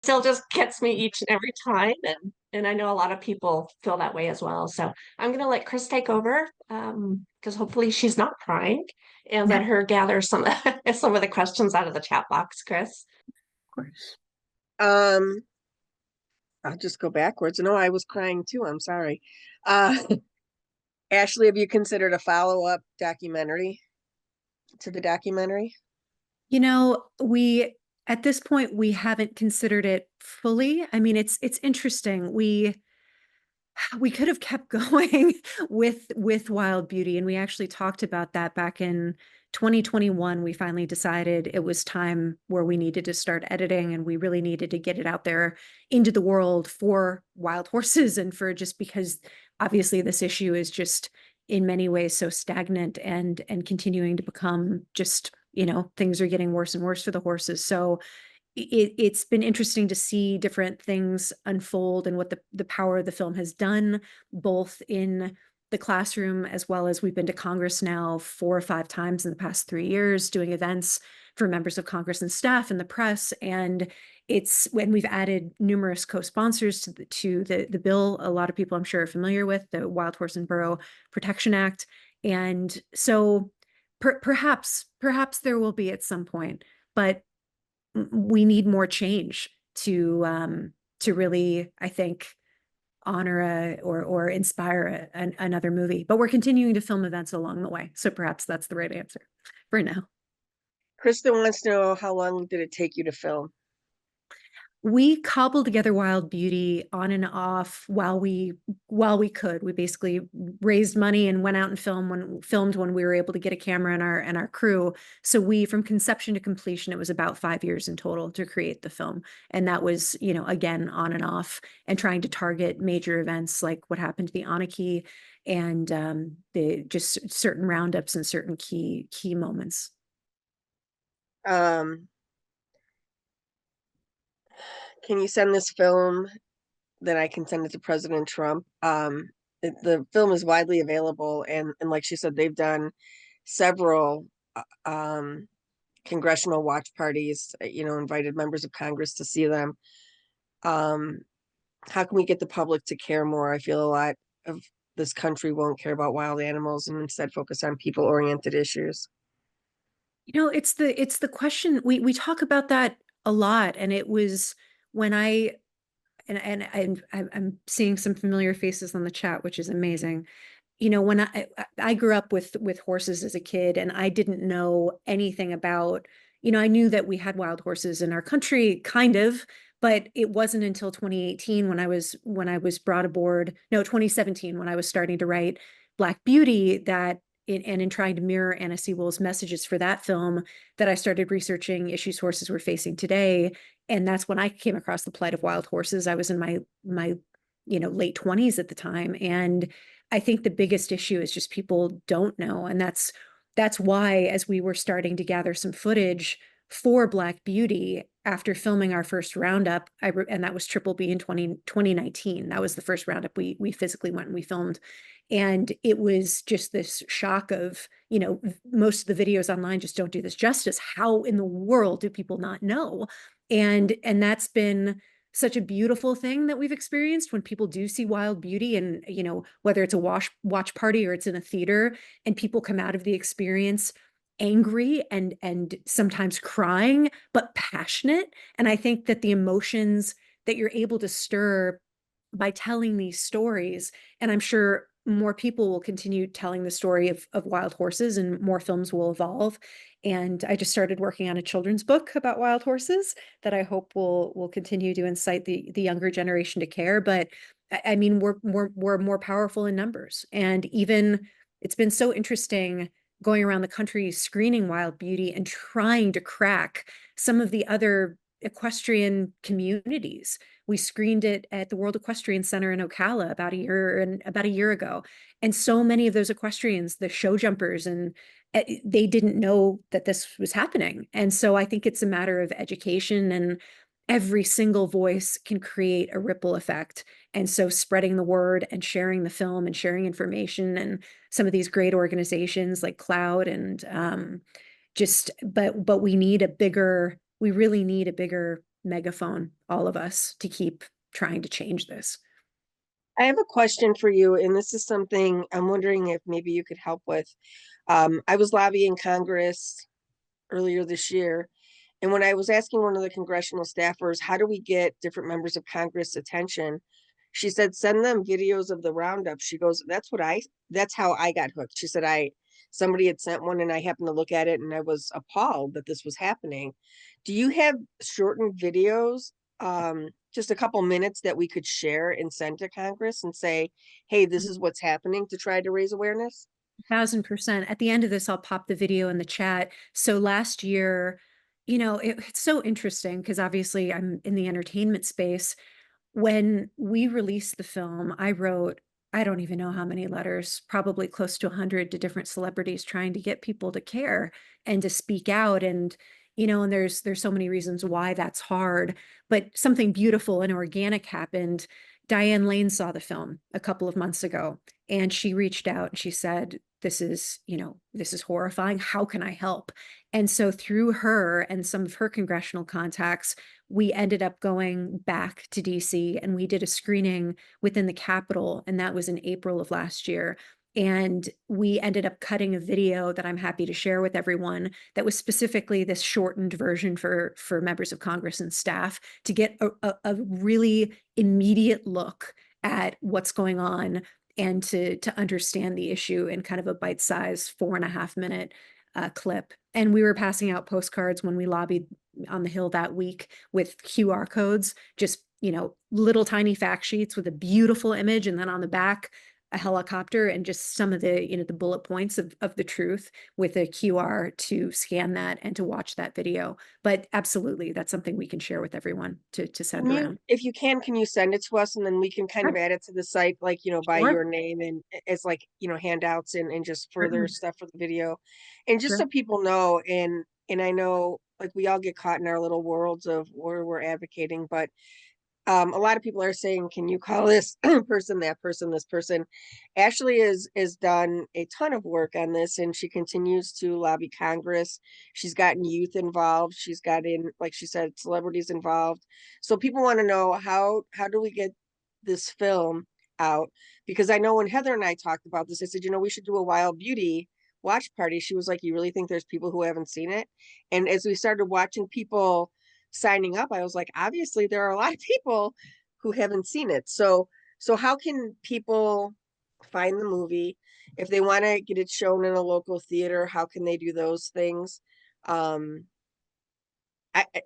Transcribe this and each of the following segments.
still just gets me each and every time, and I know a lot of people feel that way as well. So I'm gonna let Chris take over, because hopefully she's not crying, and Yeah, let of her gather some some of the questions out of the chat box, Chris. course. Um, I'll just go backwards. No, I was crying too. I'm sorry. Uh, Ashley, have you considered a follow-up documentary to the documentary? You know, we at this point we haven't considered it fully. I mean, it's interesting. We could have kept going with Wild Beauty, and we actually talked about that back in 2021. We finally decided it was time where we needed to start editing, and we really needed to get it out there into the world for wild horses, and for just because obviously this issue is just in many ways so stagnant and continuing to become just, things are getting worse and worse for the horses. So it's been interesting to see different things unfold and what the power of the film has done, both in the classroom as well as we've been to Congress now 4 or 5 times in the past 3 years doing events for members of Congress and staff and the press. And it's when we've added numerous co-sponsors to the bill. A lot of people I'm sure are familiar with the Wild Horse and Burro Protection Act. And so perhaps there will be at some point, but we need more change to really, I think, honor or inspire another movie. But we're continuing to film events along the way, so perhaps that's the right answer for now. Kristen wants to know, how long did it take you to film? We cobbled together Wild Beauty on and off while we could. We basically raised money and went out and filmed when we were able to get a camera and our crew. So we, from conception to completion, it was about 5 years in total to create the film. And that was, again, on and off, and trying to target major events like what happened to the Anarchy, and the just certain roundups and certain key moments. Um, can you send this film, then I can send it to President Trump? The film is widely available, and like she said, they've done several congressional watch parties, invited members of Congress to see them. Um, how can we get the public to care more? I feel a lot of this country won't care about wild animals and instead focus on people-oriented issues. It's the question we talk about that a lot, and it was when I I'm seeing some familiar faces on the chat, which is amazing. When I grew up with horses as a kid, and I didn't know anything about, I knew that we had wild horses in our country, kind of, but it wasn't until 2018 when I was brought aboard, no, 2017 when I was starting to write Black Beauty, that in trying to mirror Anna Sewell's messages for that film, that I started researching issues horses were facing today. And that's when I came across the plight of wild horses. I was in my late 20s at the time, and I think the biggest issue is just people don't know. And that's why, as we were starting to gather some footage for Black Beauty after filming our first roundup, and that was Triple B in 2019. That was the first roundup we physically went and we filmed. And it was just this shock of, most of the videos online just don't do this justice. How in the world do people not know? And that's been such a beautiful thing that we've experienced when people do see Wild Beauty, and whether it's a watch party or it's in a theater, and people come out of the experience angry and sometimes crying, but passionate. And I think that the emotions that you're able to stir by telling these stories, and I'm sure more people will continue telling the story of wild horses, and more films will evolve. And I just started working on a children's book about wild horses that I hope will continue to incite the younger generation to care. But I mean, we're more powerful in numbers. And even it's been so interesting going around the country screening Wild Beauty and trying to crack some of the other equestrian communities. We screened it at the World Equestrian Center in Ocala about a year ago. And so many of those equestrians, the show jumpers, and they didn't know that this was happening. And so I think it's a matter of education, and every single voice can create a ripple effect. And so spreading the word and sharing the film and sharing information, and some of these great organizations like Cloud, and but we really need a bigger megaphone, all of us, to keep trying to change this. I have a question for you, and this is something I'm wondering if maybe you could help with. I was lobbying Congress earlier this year, and when I was asking one of the congressional staffers, how do we get different members of Congress attention? She said, send them videos of the roundup. She goes, that's how I got hooked. She said, somebody had sent one and I happened to look at it and I was appalled that this was happening. Do you have shortened videos, just a couple minutes that we could share and send to Congress and say, hey, this is what's happening to try to raise awareness? 1000%. At the end of this, I'll pop the video in the chat. So last year, it's so interesting because obviously I'm in the entertainment space. When we released the film, I wrote, I don't even know how many letters, probably close to 100 to different celebrities trying to get people to care and to speak out. And, and there's so many reasons why that's hard, but something beautiful and organic happened. Diane Lane saw the film a couple of months ago and she reached out and she said, this is horrifying. How can I help? And so through her and some of her congressional contacts, we ended up going back to DC and we did a screening within the Capitol. And that was in April of last year. And we ended up cutting a video that I'm happy to share with everyone that was specifically this shortened version for members of Congress and staff to get a really immediate look at what's going on and to understand the issue in kind of a bite-sized 4.5 minute clip. And we were passing out postcards when we lobbied on the Hill that week with QR codes, just, little tiny fact sheets with a beautiful image. And then on the back, a helicopter and just some of the, the bullet points of the truth with a QR to scan that and to watch that video. But absolutely, that's something we can share with everyone to send around. If you can you send it to us and then we can kind of add it to the site, like, by Sure. your name and as like, handouts and just further Certainly. stuff for the video. And just Sure. so people know, and I know like we all get caught in our little worlds of where we're advocating, but a lot of people are saying, can you call this person, that person, this person? Ashley is done a ton of work on this and she continues to lobby Congress. She's gotten youth involved. She's gotten, like she said, celebrities involved. So people want to know how do we get this film out? Because I know when Heather and I talked about this, I said, we should do a Wild Beauty watch party. She was like, you really think there's people who haven't seen it? And as we started watching people signing up, I was like, obviously there are a lot of people who haven't seen it. So how can people find the movie? If they want to get it shown in a local theater, how can they do those things? Um,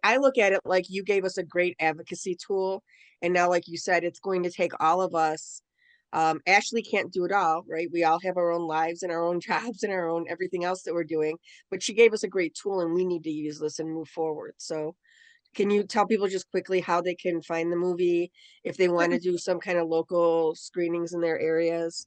I look at it like you gave us a great advocacy tool. And now, like you said, it's going to take all of us. Ashley can't do it all, right? We all have our own lives and our own jobs and our own everything else that we're doing. But she gave us a great tool and we need to use this and move forward. So can you tell people just quickly how they can find the movie if they want to do some kind of local screenings in their areas?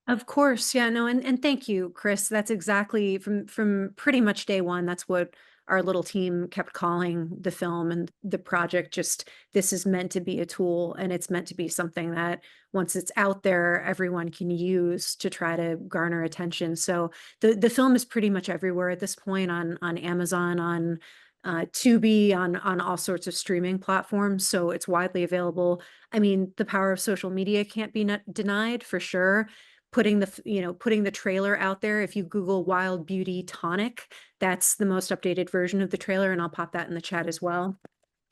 Of course. Yeah, no, and thank you, Chris. That's exactly from pretty much day one. That's what our little team kept calling the film and the project. Just this is meant to be a tool and it's meant to be something that once it's out there, everyone can use to try to garner attention. So the film is pretty much everywhere at this point on Amazon, on Tubi, on all sorts of streaming platforms. So it's widely available. I mean, the power of social media can't be denied for sure. Putting the trailer out there. If you Google Wild Beauty Tonic, that's the most updated version of the trailer, and I'll pop that in the chat as well.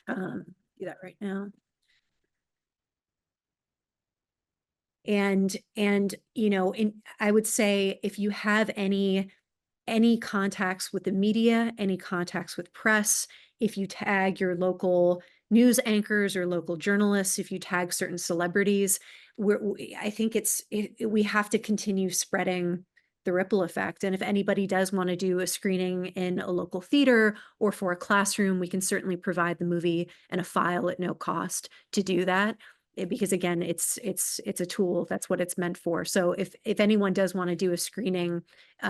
Do that right now. And I would say if you have any contacts with the media, any contacts with press, if you tag your local news anchors or local journalists, if you tag certain celebrities, I think we have to continue spreading the ripple effect. And if anybody does want to do a screening in a local theater or for a classroom, we can certainly provide the movie and a file at no cost to do that. Because again, it's a tool. That's what it's meant for. So if anyone does want to do a screening,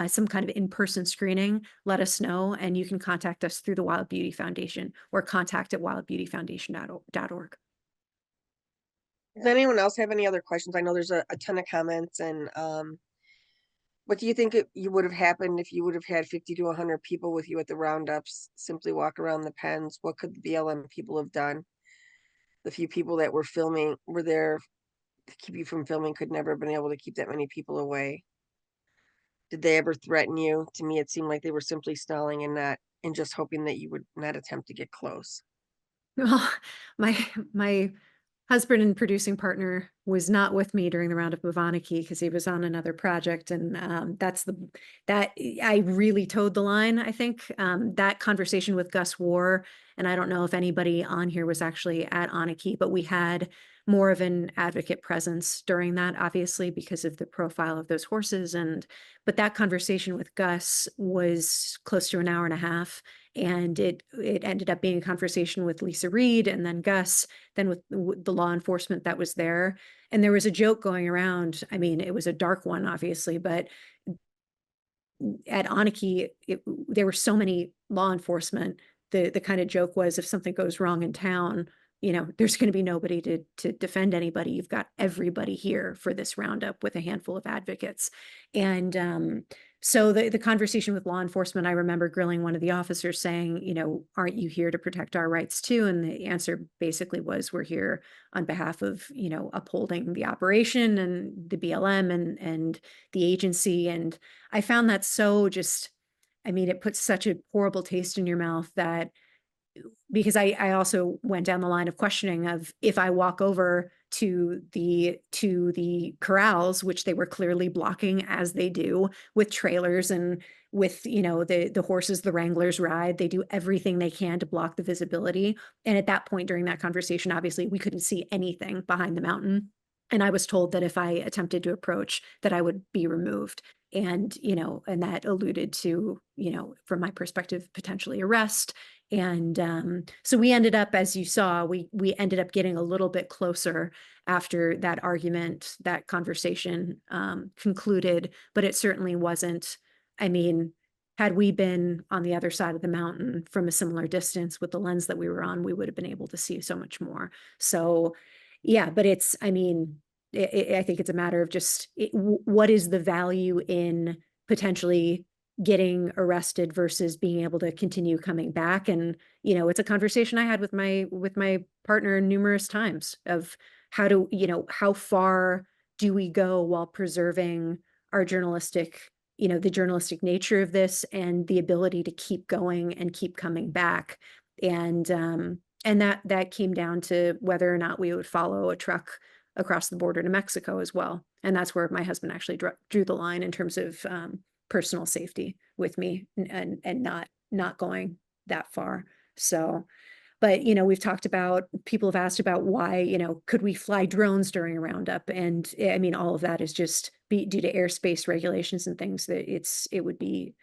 some kind of in-person screening, let us know, and you can contact us through the Wild Beauty Foundation or contact@wildbeautyfoundation.org. Does anyone else have any other questions? I know there's a ton of comments and What do you think you would have happened if you would have had 50 to 100 people with you at the roundups, simply walk around the pens? What could the BLM people have done? The few people that were there to keep you from filming could never have been able to keep that many people away. Did they ever threaten you? To me, it seemed like they were simply stalling and just hoping that you would not attempt to get close. Well, my husband and producing partner was not with me during the roundup of Anarchy because he was on another project, and that I really towed the line. I think that conversation with Gus War, and I don't know if anybody on here was actually at Anarchy, but we had more of an advocate presence during that, obviously because of the profile of those horses, but that conversation with Gus was close to an hour and a half. And it ended up being a conversation with Lisa Reed and then Gus, then with the law enforcement that was there. And there was a joke going around. I mean, it was a dark one, obviously, but at Anarchy, there were so many law enforcement. The kind of joke was, if something goes wrong in town, there's going to be nobody to defend anybody. You've got everybody here for this roundup with a handful of advocates. And so the conversation with law enforcement, I remember grilling one of the officers saying, aren't you here to protect our rights too? And the answer basically was, we're here on behalf of, upholding the operation and the BLM and the agency. And I found that so just, I mean, it puts such a horrible taste in your mouth, that because I also went down the line of questioning of, if I walk over to the corrals, which they were clearly blocking as they do with trailers and with, the horses the wranglers ride, they do everything they can to block the visibility. And at that point during that conversation, obviously we couldn't see anything behind the mountain. And I was told that if I attempted to approach, that I would be removed. And that alluded to, from my perspective, potentially arrest. And so we ended up, as you saw, we ended up getting a little bit closer after that argument, that conversation concluded, but it certainly wasn't, I mean, had we been on the other side of the mountain from a similar distance with the lens that we were on, we would have been able to see so much more. So yeah, but I mean, I think it's a matter of just what is the value in potentially getting arrested versus being able to continue coming back. And it's a conversation I had with my partner numerous times of how far do we go while preserving our journalistic, the journalistic nature of this and the ability to keep going and keep coming back. And that came down to whether or not we would follow a truck across the border to Mexico as well. And that's where my husband actually drew the line in terms of personal safety with me, and not going that far. So, but we've talked about, people have asked about why, could we fly drones during a roundup? And I mean, all of that is just due to airspace regulations and things, that it would be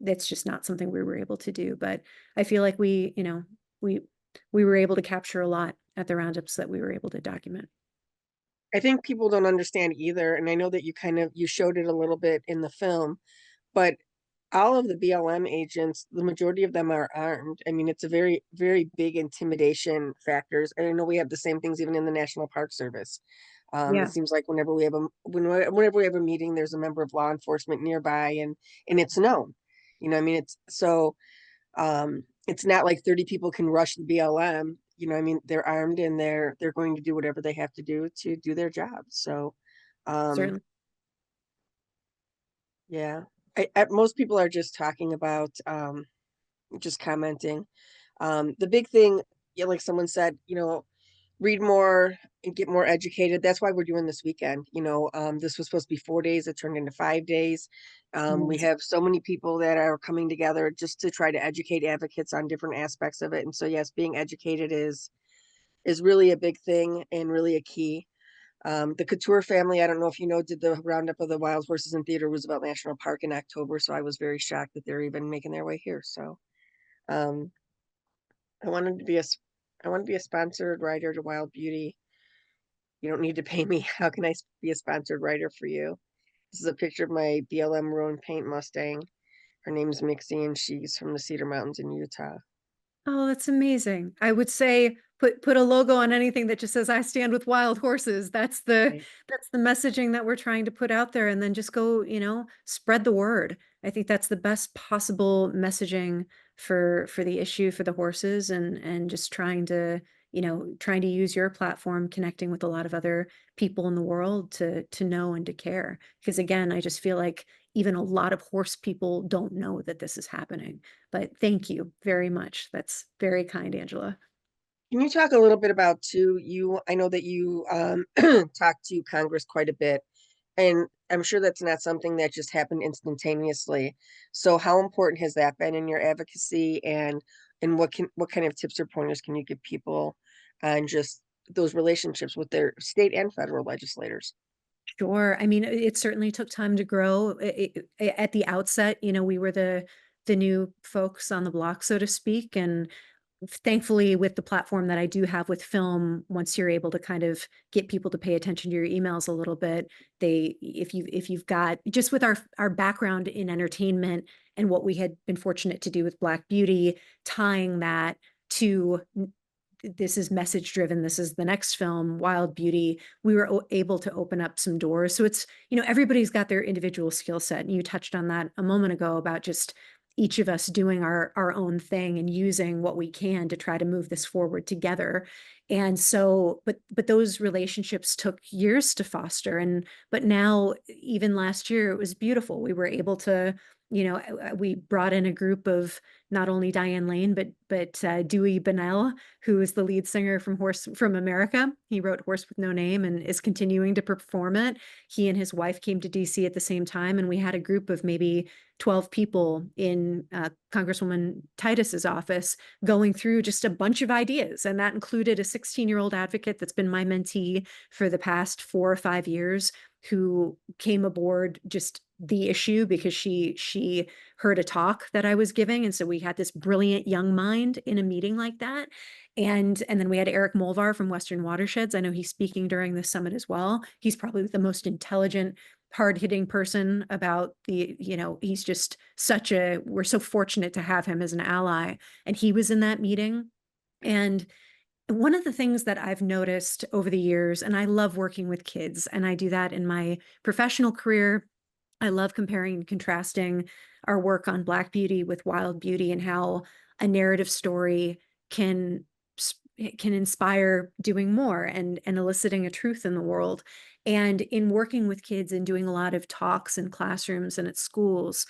that's just not something we were able to do. But I feel like we were able to capture a lot at the roundups that we were able to document. I think people don't understand either, and I know that you showed it a little bit in the film, but all of the BLM agents, the majority of them are armed. I mean, it's a very, very big intimidation factors. And I know we have the same things even in the National Park Service. Yeah, It seems like whenever we have a meeting, there's a member of law enforcement nearby, and it's known. I mean, it's not like 30 people can rush the BLM. I mean, they're armed and they're going to do whatever they have to do their job. So, um, certainly. yeah, most people are just talking about, just commenting. The big thing, yeah, like someone said, read more and get more educated. That's why we're doing this weekend. This was supposed to be 4 days. It turned into 5 days. We Yes. have so many people that are coming together just to try to educate advocates on different aspects of it. And so, yes, being educated is really a big thing and really a key. The Couture family, I don't know if you know, did the roundup of the wild horses in Theodore Roosevelt National Park in October. So I was very shocked that they're even making their way here. So, um, I wanted to be I want to be a sponsored writer to Wild Beauty. You don't need to pay me. How can I be a sponsored writer for you? This is a picture of my BLM Roan Paint Mustang. Her name's Mixie, and she's from the Cedar Mountains in Utah. Oh, that's amazing. I would say put a logo on anything that just says I stand with wild horses. Right. That's the messaging that we're trying to put out there, and then just go, spread the word. I think that's the best possible messaging for the issue for the horses, and just trying to use your platform, connecting with a lot of other people in the world to know and to care. Because again, I just feel like even a lot of horse people don't know that this is happening. But thank you very much. That's very kind, Angela. Can you talk a little bit about too, I know that you talk to Congress quite a bit, and I'm sure that's not something that just happened instantaneously. So how important has that been in your advocacy, and what kind of tips or pointers can you give people on just those relationships with their state and federal legislators? Sure. I mean, it certainly took time to grow. At the outset, we were the new folks on the block, so to speak, and thankfully with the platform that I do have with film, once you're able to kind of get people to pay attention to your emails a little bit, if you've got just with our background in entertainment and what we had been fortunate to do with Black Beauty, tying that to this is message driven, this is the next film, Wild Beauty, we were able to open up some doors. So it's, everybody's got their individual skill set. And you touched on that a moment ago about just each of us doing our own thing and using what we can to try to move this forward together. And so, but those relationships took years to foster. But now, even last year, it was beautiful. We were able to, we brought in a group of not only Diane Lane, but Dewey Bunnell, who is the lead singer from Horse from America. He wrote Horse with No Name and is continuing to perform it. He and his wife came to DC at the same time, and we had a group of maybe 12 people in Congresswoman Titus's office going through just a bunch of ideas. And that included a 16-year-old advocate that's been my mentee for the past 4 or 5 years, who came aboard just the issue because she heard a talk that I was giving. And so we had this brilliant young mind in a meeting like that. And then we had Eric Molvar from Western Watersheds. I know he's speaking during the summit as well. He's probably the most intelligent, hard-hitting person about he's just we're so fortunate to have him as an ally. And he was in that meeting. And one of the things that I've noticed over the years, and I love working with kids, and I do that in my professional career. I love comparing and contrasting our work on Black Beauty with Wild Beauty, and how a narrative story can can inspire doing more and eliciting a truth in the world. And in working with kids and doing a lot of talks in classrooms and at schools,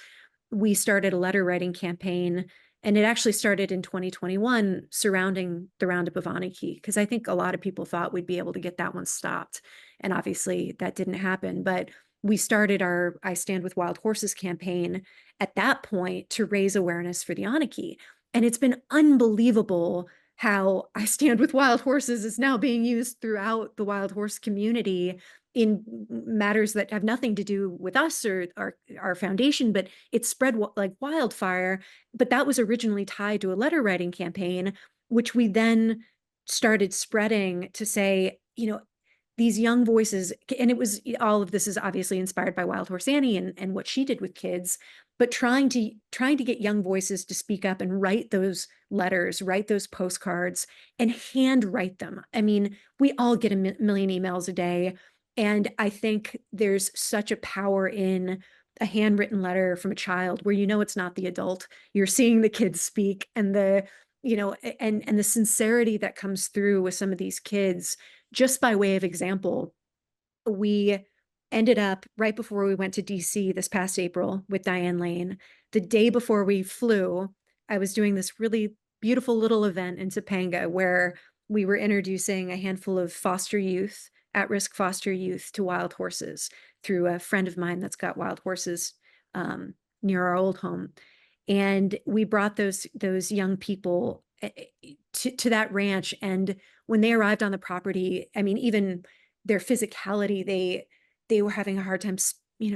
we started a letter writing campaign, and it actually started in 2021 surrounding the Roundup of Anarchy, because I think a lot of people thought we'd be able to get that one stopped. And obviously that didn't happen. But we started our I Stand with Wild Horses campaign at that point to raise awareness for the Anarchy. And it's been unbelievable how I Stand with Wild Horses is now being used throughout the wild horse community in matters that have nothing to do with us or our foundation, but it spread like wildfire. But that was originally tied to a letter writing campaign, which we then started spreading to say, these young voices, and it was all of this is obviously inspired by Wild Horse Annie and what she did with kids, but trying to get young voices to speak up and write those letters, write those postcards, and hand write them. I mean, we all get a million emails a day, and I think there's such a power in a handwritten letter from a child where it's not the adult. You're seeing the kids speak, and and the sincerity that comes through with some of these kids. Just by way of example, we ended up right before we went to DC this past April with Diane Lane. The day before we flew, I was doing this really beautiful little event in Topanga where we were introducing a handful of foster youth, at-risk foster youth, to wild horses through a friend of mine that's got wild horses near our old home. And we brought those young people to that ranch. And when they arrived on the property, I mean, even their physicality, they were having a hard time,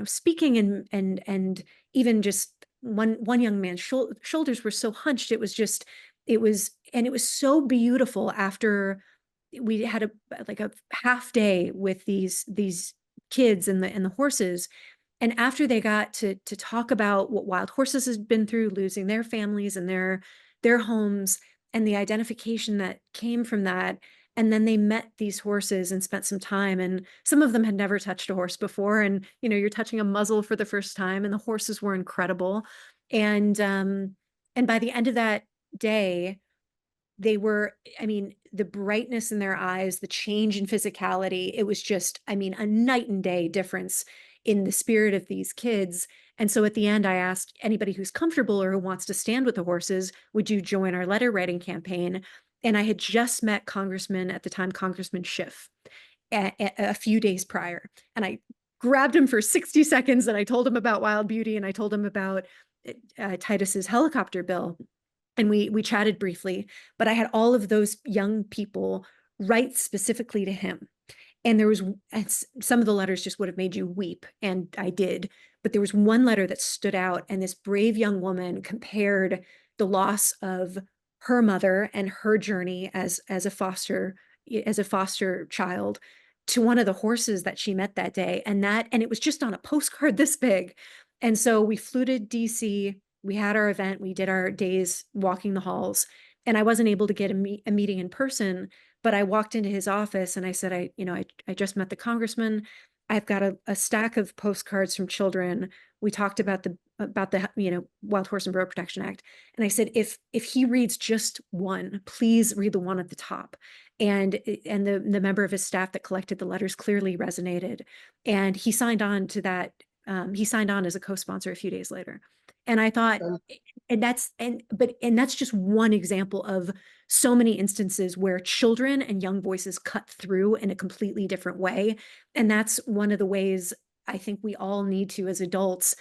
speaking, and even just one young man's shoulders were so hunched. It was so beautiful. After we had a half day with these kids and the horses, and after they got to talk about what wild horses has been through, losing their families and their homes, and the identification that came from that. And then they met these horses and spent some time, and some of them had never touched a horse before. And, you're touching a muzzle for the first time, and the horses were incredible. And by the end of that day, they were, I mean, the brightness in their eyes, the change in physicality, it was just, I mean, a night and day difference in the spirit of these kids. And so at the end, I asked anybody who's comfortable or who wants to stand with the horses, would you join our letter writing campaign? And I had just met Congressman, at the time, Congressman Schiff, a few days prior. And I grabbed him for 60 seconds and I told him about Wild Beauty and I told him about Titus's helicopter bill. And we chatted briefly, but I had all of those young people write specifically to him. And there was some of the letters just would have made you weep, and I did. But there was one letter that stood out, and this brave young woman compared the loss of her mother and her journey as a foster child to one of the horses that she met that day. And it was just on a postcard this big. And so we flew to DC. We had our event. We did our days walking the halls, and I wasn't able to get a meeting in person, but I walked into his office and I said, I just met the congressman. I've got a stack of postcards from children. We talked about the Wild Horse and Road Protection Act. And I said, if he reads just one, please read the one at the top. And the member of his staff that collected the letters clearly resonated. And he signed on to that. He signed on as a co-sponsor a few days later. And I thought, and that's just one example of so many instances where children and young voices cut through in a completely different way. And that's one of the ways I think we all need to, as adults,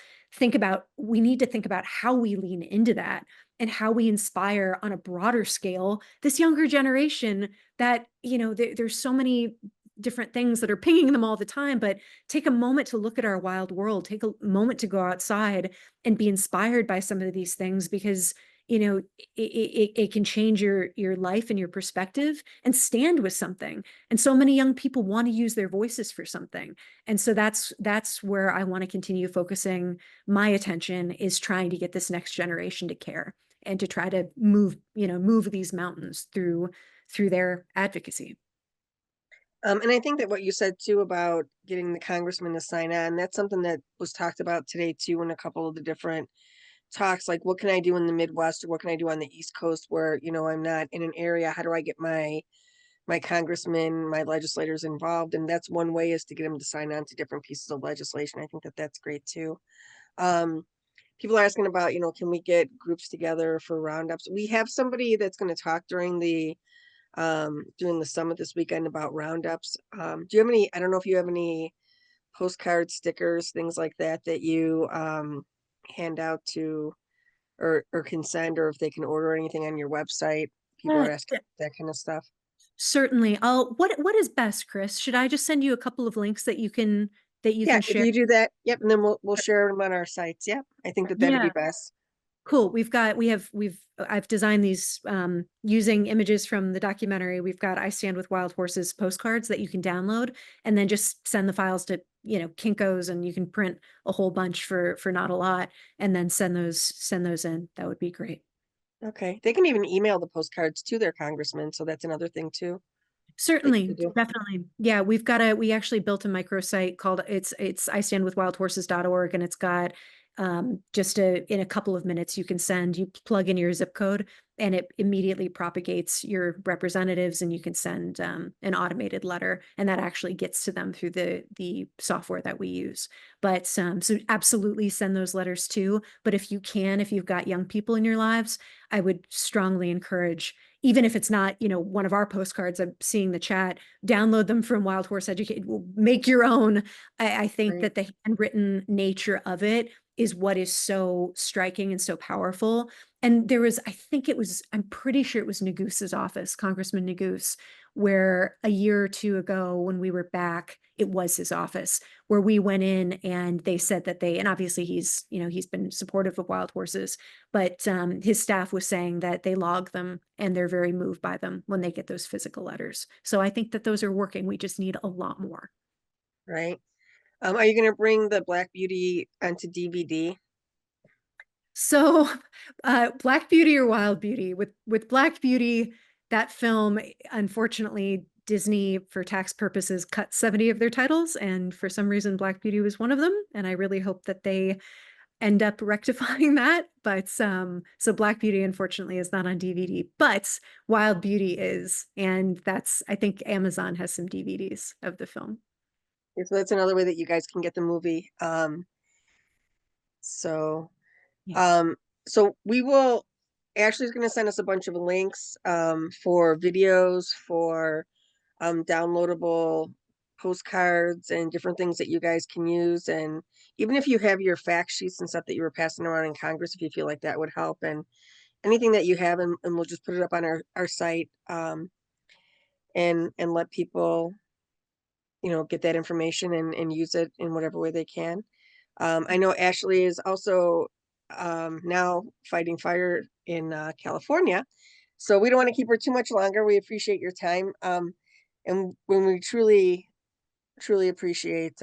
we need to think about how we lean into that and how we inspire on a broader scale this younger generation that, there's so many different things that are pinging them all the time, but take a moment to look at our wild world, take a moment to go outside and be inspired by some of these things, because it can change your life and your perspective and stand with something. And so many young people want to use their voices for something. And so that's where I want to continue focusing my attention, is trying to get this next generation to care and to try to move these mountains through their advocacy. And I think that what you said too about getting the congressman to sign on, that's something that was talked about today too in a couple of the different talks, like what can I do in the Midwest or what can I do on the East Coast where, I'm not in an area. How do I get my congressmen, my legislators involved? And that's one way, is to get them to sign on to different pieces of legislation. I think that that's great too. Um, People are asking about, can we get groups together for roundups? We have somebody that's going to talk during the summit this weekend about roundups. Do you have any, I don't know if you have any postcards, stickers, things like that you hand out to or can send, or if they can order anything on your website? People are asking that kind of stuff. Certainly. What is best, Chris? Should I just send you a couple of links that you can Yeah, if share? you do that, yep, and then we'll share them on our sites. Yep, I think that that'd be Yeah. best. Cool. I've designed these using images from the documentary. We've got I Stand with Wild Horses postcards that you can download and then just send the files to, Kinko's, and you can print a whole bunch for not a lot and then send those in. That would be great. Okay, they can even email the postcards to their congressman, so that's another thing too. Certainly, definitely. Yeah, we actually built a microsite called it's istandwithwildhorses.org, and it's got just in a couple of minutes you plug in your zip code and it immediately propagates your representatives, and you can send an automated letter, and that actually gets to them through the software that we use. But so absolutely send those letters too. But if you've got young people in your lives, I would strongly encourage, even if it's not, one of our postcards, I'm seeing the chat, download them from Wild Horse Educate, make your own. I think Right. that the handwritten nature of it is what is so striking and so powerful. And I'm pretty sure it was Negoose's office, Congressman Neguse, where a year or two ago when we were back, it was his office where we went in, and they said that and obviously he's been supportive of wild horses, but his staff was saying that they log them and they're very moved by them when they get those physical letters. So I think that those are working. We just need a lot more. Right. Are you going to bring the Black Beauty onto DVD? So, Black Beauty or Wild Beauty? With Black Beauty, that film, unfortunately, Disney, for tax purposes, cut 70 of their titles, and for some reason, Black Beauty was one of them. And I really hope that they end up rectifying that. But so Black Beauty, unfortunately, is not on DVD, but Wild Beauty is, and that's, I think Amazon has some DVDs of the film. So that's another way that you guys can get the movie. So Yeah. Um, so we will, Ashley's going to send us a bunch of links for videos, for downloadable postcards and different things that you guys can use. And even if you have your fact sheets and stuff that you were passing around in Congress, if you feel like that would help, and anything that you have, and we'll just put it up on our site, and let people, get that information and use it in whatever way they can. I know Ashley is also now fighting fire in California, so we don't want to keep her too much longer. We appreciate your time, and when we truly appreciate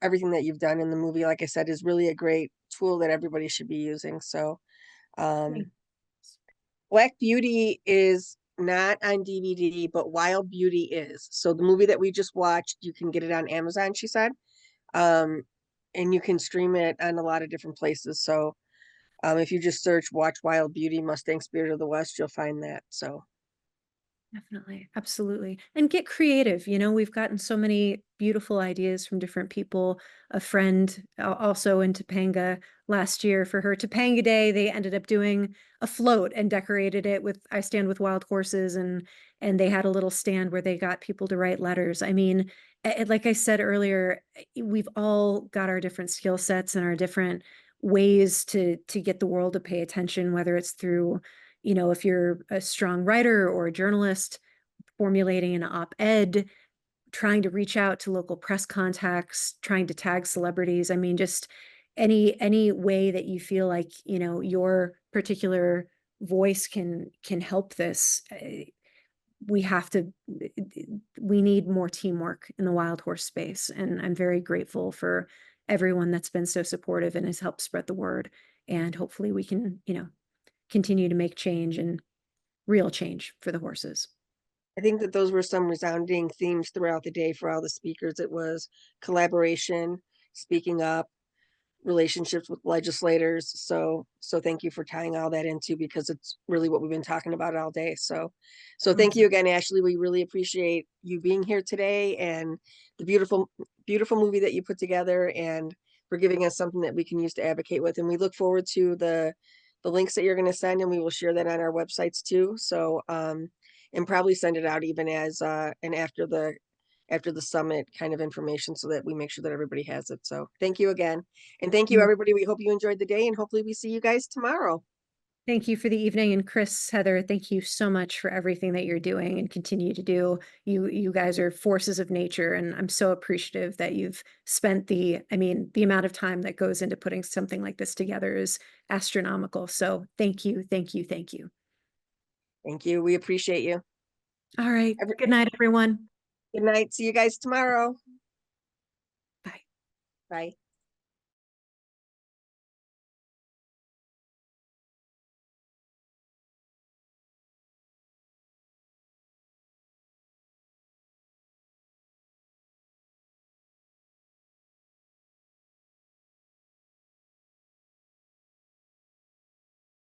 everything that you've done in the movie. Like I said, is really a great tool that everybody should be using. So, Thank- Black Beauty is not on DVD, but Wild Beauty is. So the movie that we just watched, you can get it on Amazon, she said. Um, and you can stream it on a lot of different places. So if you just search Watch Wild Beauty Mustang Spirit of the West, you'll find that. So Definitely. Absolutely. And get creative. We've gotten so many beautiful ideas from different people. A friend also in Topanga last year, for her Topanga Day, they ended up doing a float and decorated it with I Stand with Wild Horses, and they had a little stand where they got people to write letters. I mean, like I said earlier, we've all got our different skill sets and our different ways to get the world to pay attention, whether it's through, if you're a strong writer or a journalist, formulating an op-ed, trying to reach out to local press contacts, trying to tag celebrities. I mean, just any way that you feel like, your particular voice can help this. We have to, we need more teamwork in the wild horse space. And I'm very grateful for everyone that's been so supportive and has helped spread the word. And hopefully we can, continue to make change and real change for the horses. I think that those were some resounding themes throughout the day for all the speakers. It was collaboration, speaking up, relationships with legislators. So thank you for tying all that into, because it's really what we've been talking about all day. So thank you again, Ashley. We really appreciate you being here today, and the beautiful movie that you put together, and for giving us something that we can use to advocate with. And we look forward to the links that you're going to send, and we will share that on our websites too. So and probably send it out even as and after the summit kind of information, so that we make sure that everybody has it. So thank you again. And thank you, everybody. We hope you enjoyed the day, and hopefully we see you guys tomorrow. Thank you for the evening. And Chris, Heather, thank you so much for everything that you're doing and continue to do. You guys are forces of nature, and I'm so appreciative that you've spent the amount of time that goes into putting something like this together is astronomical. So thank you, thank you, thank you. Thank you. We appreciate you. All right. Every, Good night, everyone. good night. See you guys tomorrow. Bye. Bye.